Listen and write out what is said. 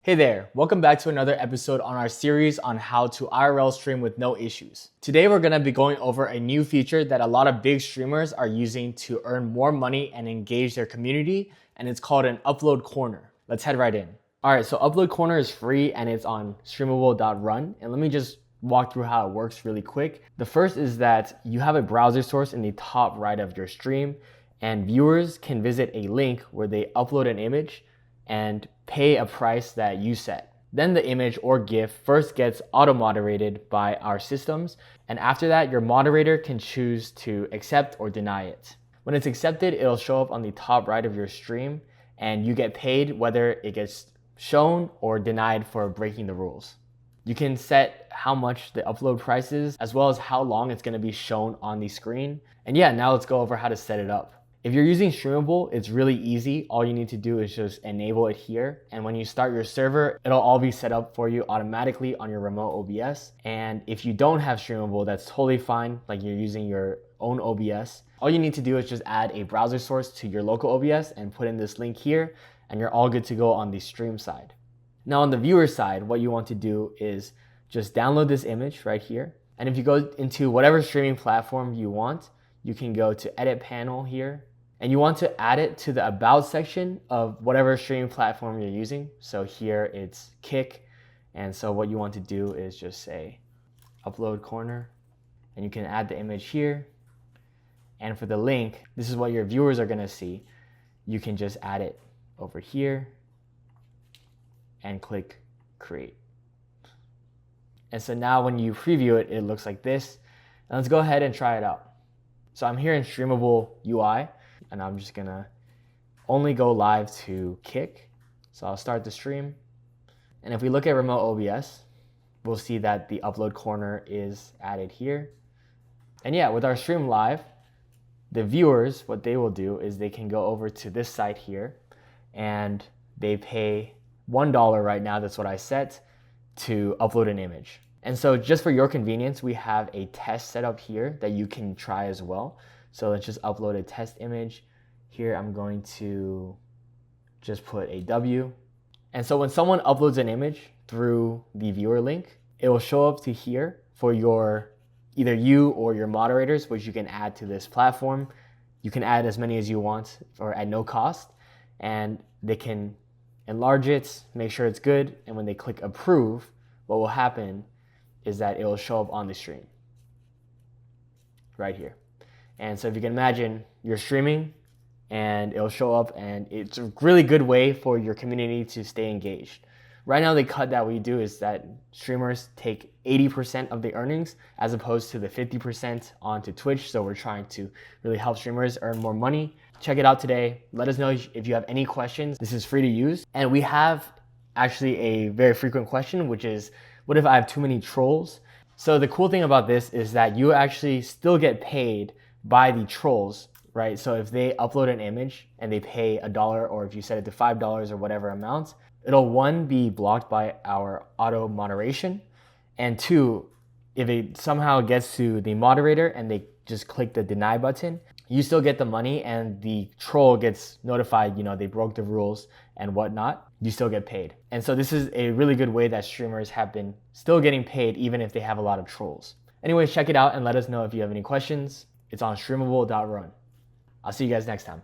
Hey there, welcome back to another episode on our series on how to IRL stream with no issues. Today we're going to be going over a new feature that a lot of big streamers are using to earn more money and engage their community, and it's called an upload corner. Let's head right in. Alright, so upload corner is free and it's on streamable.run, and let me just walk through how it works really quick. The first is that you have a browser source in the top right of your stream, and viewers can visit a link where they upload an image and pay a price that you set. Then the image or GIF first gets auto-moderated by our systems, and after that, your moderator can choose to accept or deny it. When it's accepted, it'll show up on the top right of your stream, and you get paid whether it gets shown or denied for breaking the rules. You can set how much the upload price is, as well as how long it's going to be shown on the screen. And yeah, now let's go over how to set it up. If you're using Streamable, it's really easy. All you need to do is just enable it here. And when you start your server, it'll all be set up for you automatically on your remote OBS. And if you don't have Streamable, that's totally fine. Like you're using your own OBS. All you need to do is just add a browser source to your local OBS and put in this link here, and you're all good to go on the stream side. Now on the viewer side, what you want to do is just download this image right here. And if you go into whatever streaming platform you want, you can go to edit panel here. And you want to add it to the about section of whatever streaming platform you're using. So here it's Kick. And so what you want to do is just say upload corner, and you can add the image here. And for the link, this is what your viewers are gonna see. You can just add it over here and click create. And so now when you preview it, it looks like this. And let's go ahead and try it out. So I'm here in Streamable UI. And I'm just gonna only go live to Kick. So I'll start the stream. And if we look at remote OBS, we'll see that the upload corner is added here. And yeah, with our stream live, the viewers, what they will do is they can go over to this site here and they pay $1 right now, that's what I set, to upload an image. And so just for your convenience, we have a test set up here that you can try as well. So let's just upload a test image. Here I'm going to just put a W. And so when someone uploads an image through the viewer link, it will show up to here for your either you or your moderators, which you can add to this platform. You can add as many as you want or at no cost, and they can enlarge it, make sure it's good, and when they click approve, what will happen is that it will show up on the stream right here. And so if you can imagine, you're streaming and it'll show up, and it's a really good way for your community to stay engaged. Right now, the cut that we do is that streamers take 80% of the earnings as opposed to the 50% onto Twitch. So we're trying to really help streamers earn more money. Check it out today. Let us know if you have any questions. This is free to use. And we have actually a very frequent question, which is, what if I have too many trolls? So the cool thing about this is that you actually still get paid by the trolls, right? So if they upload an image and they pay $1, or if you set it to $5 or whatever amount, it'll one, be blocked by our auto moderation, and two, if it somehow gets to the moderator and they just click the deny button, you still get the money, and the troll gets notified, they broke the rules and whatnot, you still get paid. And so this is a really good way that streamers have been still getting paid even if they have a lot of trolls. Anyways, check it out and let us know if you have any questions. It's on streamable.run. I'll see you guys next time.